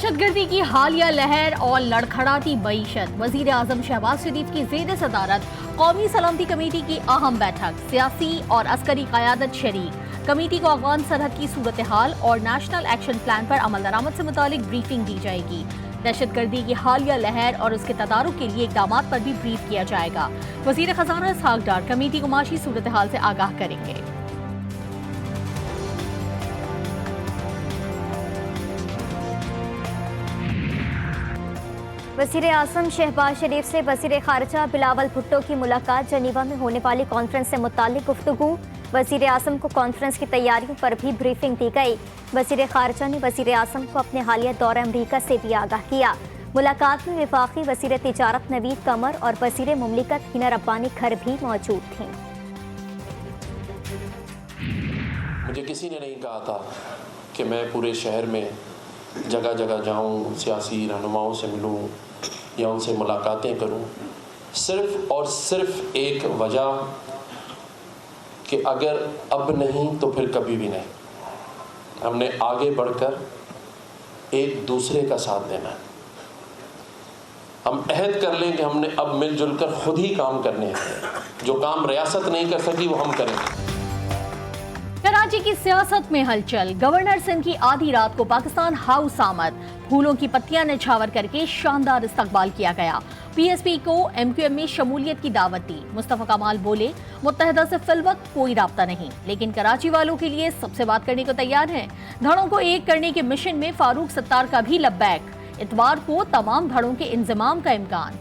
दहशतगर्दी की हालिया लहर और लड़खड़ाती मईशत। वजीर आजम शहबाज शरीफ की ज़ेर सदारत कौमी सलामती कमेटी की अहम बैठक, सियासी और अस्करी क़यादत शरीक। कमेटी को अफगान सरहद की सूरत हाल और नेशनल एक्शन प्लान पर अमल दरामद से मुतालिक ब्रीफिंग दी जाएगी। दहशतगर्दी की हालिया लहर और उसके तदारुक के लिए इक़दामात पर भी ब्रीफ किया जाएगा। वज़ीर ख़जाना इसहाक डार कमेटी को माशी सूरत हाल से आगाह करेंगे। वज़ीर आज़म शहबाज शरीफ से वज़ीर ख़ारिजा बिलावल भुट्टो की मुलाकात। जनीवा में होने वाली कॉन्फ्रेंस से मुताल्लिक गुफ्तगू। वज़ीर आज़म को कॉन्फ्रेंस की तैयारियों पर भी ब्रीफिंग दी गई। वज़ीर ख़ारिजा ने वज़ीर आज़म को अपने हालिया दौरे अमरीका से भी आगाह किया। मुलाकात में वफाकी वज़ीर तिजारत नवीद कमर और वज़ीर मुमलिकत हिना रब्बानी घर भी मौजूद थीं। मुझे किसी ने नहीं कहा था कि मैं पूरे शहर में जगह जगह जाऊं, सियासी रहनुमाओं से मिलूं या उनसे मुलाकातें करूं। सिर्फ़ और सिर्फ एक वजह कि अगर अब नहीं तो फिर कभी भी नहीं। हमने आगे बढ़कर एक दूसरे का साथ देना है। हम अहद कर लें कि हमने अब मिलजुल कर खुद ही काम करने हैं। जो काम रियासत नहीं कर सकी वो हम करेंगे। कराची की सियासत में हलचल। गवर्नर सिंध की आधी रात को पाकिस्तान हाउस आमद। फूलों की पत्तियां निछावर करके शानदार इस्तकबाल किया गया। पीएसपी को एमक्यूएम में शमूलियत की दावत दी। मुस्तफा कमाल बोले, मुत्तहदा से फिलवक्त कोई राब्ता नहीं, लेकिन कराची वालों के लिए सबसे बात करने को तैयार हैं। धड़ों को एक करने के मिशन में फारूक सत्तार का भी लब्बैक। इतवार को तमाम धड़ों के इंजमाम का इम्कान।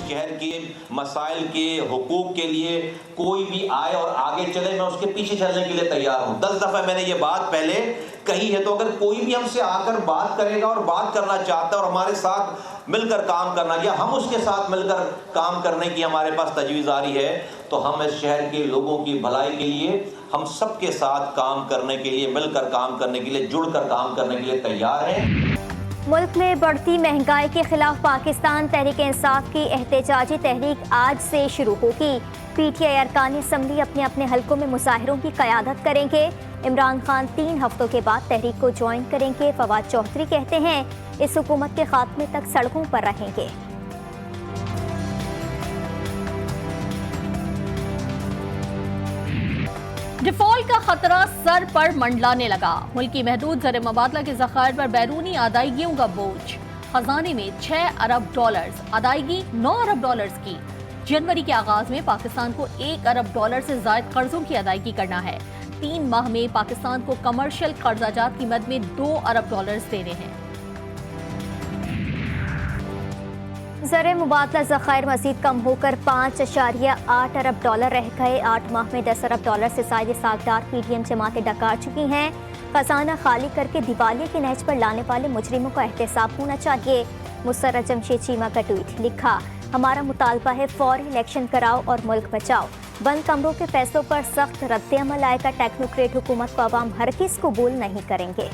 शहर के मसाइल के हुकूक के लिए कोई भी आए और आगे चले, मैं उसके पीछे चलने के लिए तैयार हूं। 10 दफा मैंने ये बात पहले कही है। तो अगर कोई भी हमसे आकर बात करेगा और बात करना चाहता है और हमारे साथ मिलकर काम करना या हम उसके साथ मिलकर काम करने की हमारे पास तजवीज़ आ रही है, तो हम इस शहर के लोगों की भलाई के लिए, हम सबके साथ काम करने के लिए, मिलकर काम करने के लिए, जुड़कर काम करने के लिए तैयार हैं। मुल्क में बढ़ती महंगाई के खिलाफ पाकिस्तान तहरीक इंसाफ की एहतजाजी तहरीक आज से शुरू होगी। पीटीआई अरकान असम्बली अपने अपने हलकों में मुजाहिरों की क़यादत करेंगे। इमरान खान 3 हफ्तों के बाद तहरीक को ज्वाइन करेंगे। फवाद चौधरी कहते हैं इस हुकूमत के खात्मे तक सड़कों पर रहेंगे। डिफॉल्ट का खतरा सर पर मंडलाने लगा। मुल्की महदूद ज़र मुबादला के ज़खायर पर बैरूनी अदायगियों का बोझ। खजाने में 6 अरब डॉलर्स, अदायगी 9 अरब डॉलर्स की। जनवरी के आगाज में पाकिस्तान को 1 अरब डॉलर से ज़ायद कर्जों की अदायगी करना है। 3 माह में पाकिस्तान को कमर्शियल कर्जाजात की मद में 2 अरब डॉलर्स देने हैं। ज़र मुबादला ज़खायर मज़ीद कम होकर 5.8 अरब डॉलर रह गए। 8 माह में 10 अरब डॉलर से ज़ायद सागदार पीडीएम जमातें डकार चुकी हैं। खजाना खाली करके दिवालिये के नहज पर लाने वाले मुजरिमों का एहतसाब होना चाहिए। मुसर्रत जमशेद चीमा का ट्वीट। लिखा, हमारा मुतालबा है फौरी इलेक्शन कराओ और मुल्क बचाओ। बंद कमरों के फैसलों पर सख्त रद्द अमल आएगा। टेक्नोक्रेट हुकूमत को अवाम हरगिज़ कबूल नहीं करेंगे।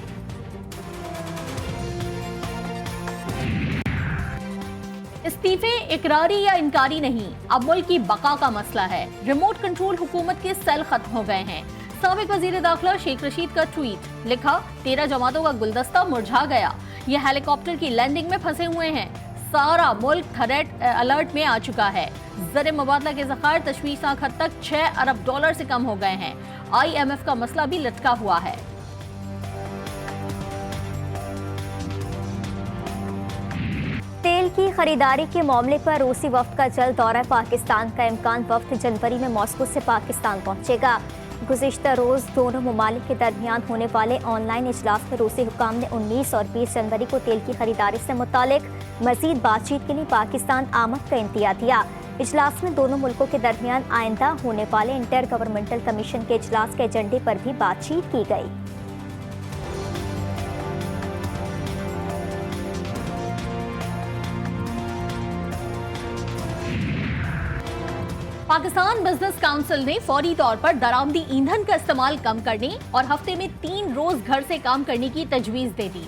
इस्तीफे इकरारी या इनकारी नहीं, अब मुल्क की बका का मसला है। रिमोट कंट्रोल हुकूमत के सेल खत्म हो गए हैं। साबिक वजीर दाखिला शेख रशीद का ट्वीट। लिखा, 13 जमातों का गुलदस्ता मुरझा गया। ये हेलीकॉप्टर की लैंडिंग में फंसे हुए हैं। सारा मुल्क थ्रेट अलर्ट में आ चुका है। ज़र मुबादला के ज़खायर तशवीशनाक हद तक 6 अरब डॉलर से कम हो गए हैं। IMF का मसला भी लटका हुआ है। तेल की खरीदारी के मामले पर रूसी वफ्द का जल्द दौरा पाकिस्तान का इम्कान। वफ्द जनवरी में मॉस्को से पाकिस्तान पहुंचेगा। गुज़िश्ता रोज़ दोनों ममालिक के दरमियान होने वाले ऑनलाइन इजलास में रूसी हुकाम ने 19 और 20 जनवरी को तेल की खरीदारी से मुतालिक मज़ीद बातचीत के लिए पाकिस्तान आमद का इंतज़ार दिया। इजलास में दोनों मुल्कों के दरमियान आइंदा होने वाले इंटर गवर्नमेंटल कमीशन के इजलास के एजेंडे पर भी बातचीत की गई। पाकिस्तान बिजनेस काउंसिल ने फौरी तौर पर दरामदी ईंधन का इस्तेमाल कम करने और हफ्ते में 3 रोज घर से काम करने की तजवीज दे दी।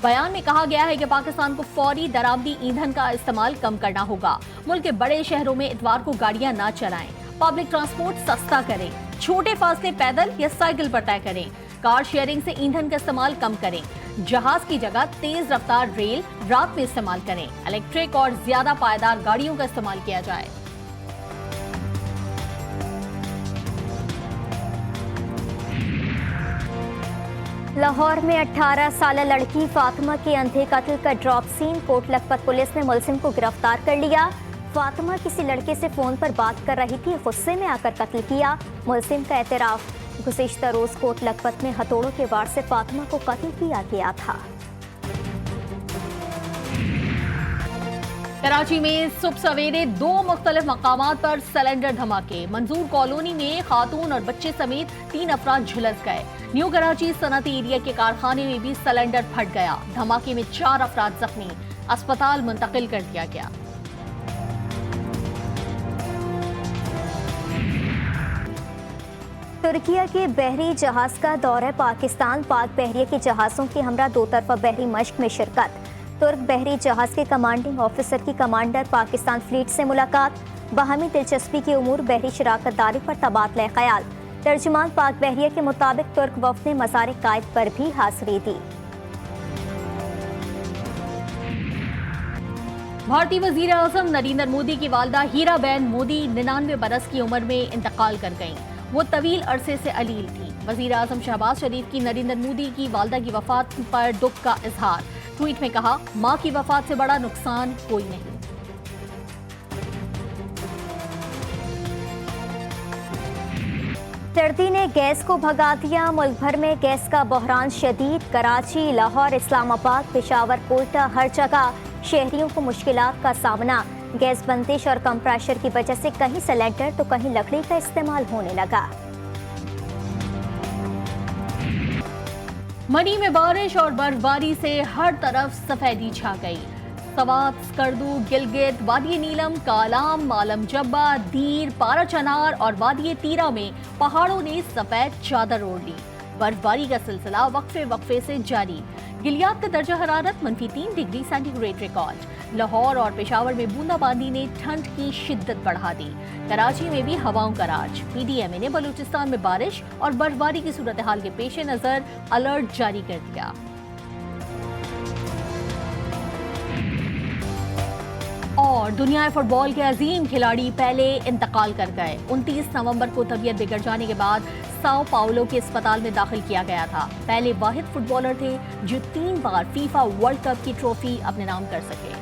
बयान में कहा गया है कि पाकिस्तान को फौरी दरामदी ईंधन का इस्तेमाल कम करना होगा। मुल्क के बड़े शहरों में इतवार को गाड़ियां न चलाएं, पब्लिक ट्रांसपोर्ट सस्ता करें, छोटे फासले पैदल या साइकिल पर तय करें। कार शेयरिंग से ईंधन का इस्तेमाल कम करें। जहाज की जगह तेज रफ्तार रेल रात में इस्तेमाल करें। इलेक्ट्रिक और ज्यादा पायदार गाड़ियों का इस्तेमाल किया जाए। लाहौर में 18 साल लड़की फातिमा के अंधे कत्ल का drop scene. Kot Lakhpat police ने मुलजिम को गिरफ्तार कर लिया। फातिमा किसी लड़के से फोन पर बात कर रही थी, गुस्से में आकर कत्ल किया। मुलजिम का एतराफ, गुज़िश्ता रोज कोट लखपत में हथौड़ों के वार से फातिमा को कत्ल किया गया था। कराची में सुबह सवेरे 2 मुख्तलिफ मकामात पर सिलेंडर धमाके। मंजूर कॉलोनी में खातून और बच्चे समेत 3 अफराद झुलस गए। न्यू कराची सनती एरिया के कारखाने में भी सिलेंडर फट गया। धमाके में 4 अफराद जख्मी, अस्पताल मुंतकिल कर दिया गया। तुर्किया के बहरी जहाज का दौरा पाकिस्तान। पाक बहरिया के जहाज़ों की हमरा 2 तरफा बहरी मश्क में शिरकत। तुर्क बहरी जहाज के कमांडिंग ऑफिसर की कमांडर पाकिस्तान फ्लीट से मुलाकात। बाहमी दिलचस्पी के उमूर बहरी शराकतदारी पर तबादला ख्याल। तर्जुमान पाक बहरिया के मुताबिक तुर्क वफ़द ने मज़ार कायद पर भी हाज़िरी दी। भारतीय वजीर आज़म नरेंद्र मोदी की वालदा हीराबेन मोदी 99 बरस की उम्र में इंतकाल कर गईं। वो तवील अरसे से अलील थी। वजीर आज़म शहबाज शरीफ की नरेंद्र मोदी की वालदा की वफात पर दुख का इजहार। ट्वीट में कहा, मां की वफात से बड़ा नुकसान कोई नहीं। सर्दी ने गैस को भगा दिया। मुल्क भर में गैस का बहरान शदीद। कराची, लाहौर, इस्लामाबाद, पेशावर, कोयटा, हर जगह शहरियों को मुश्किलात का सामना। गैस बंदिश और कम प्रेशर की वजह से कहीं सिलेंडर तो कहीं लकड़ी का इस्तेमाल होने लगा। मनी में बारिश और बर्फबारी से हर तरफ सफेदी छा गई। सवात, स्कर्दू, गिलगित, वादी नीलम, कालाम, मालम जब्बा, दीर, पारा चनार और वादी तीरा में पहाड़ों ने सफेद चादर ओढ़ ली। बर्फबारी का सिलसिला वक्फे से जारी। गिलियात का दर्जा हरारत -3 डिग्री सेंटीग्रेड रिकॉर्ड। लाहौर और पेशावर में बूंदाबांदी ने ठंड की शिद्दत बढ़ा दी। कराची में भी हवाओं का राज। PDMA ने बलूचिस्तान में बारिश और बर्फबारी की सूरत हाल के पेश नजर अलर्ट जारी कर दिया। और दुनिया फुटबॉल के अजीम खिलाड़ी पहले इंतकाल कर गए। 29 नवंबर को तबीयत बिगड़ जाने के बाद साओ पाउलो के अस्पताल में दाखिल किया गया था। पहले वाहिद फुटबॉलर थे जो 3 बार फीफा वर्ल्ड कप की ट्रॉफी अपने नाम कर सके।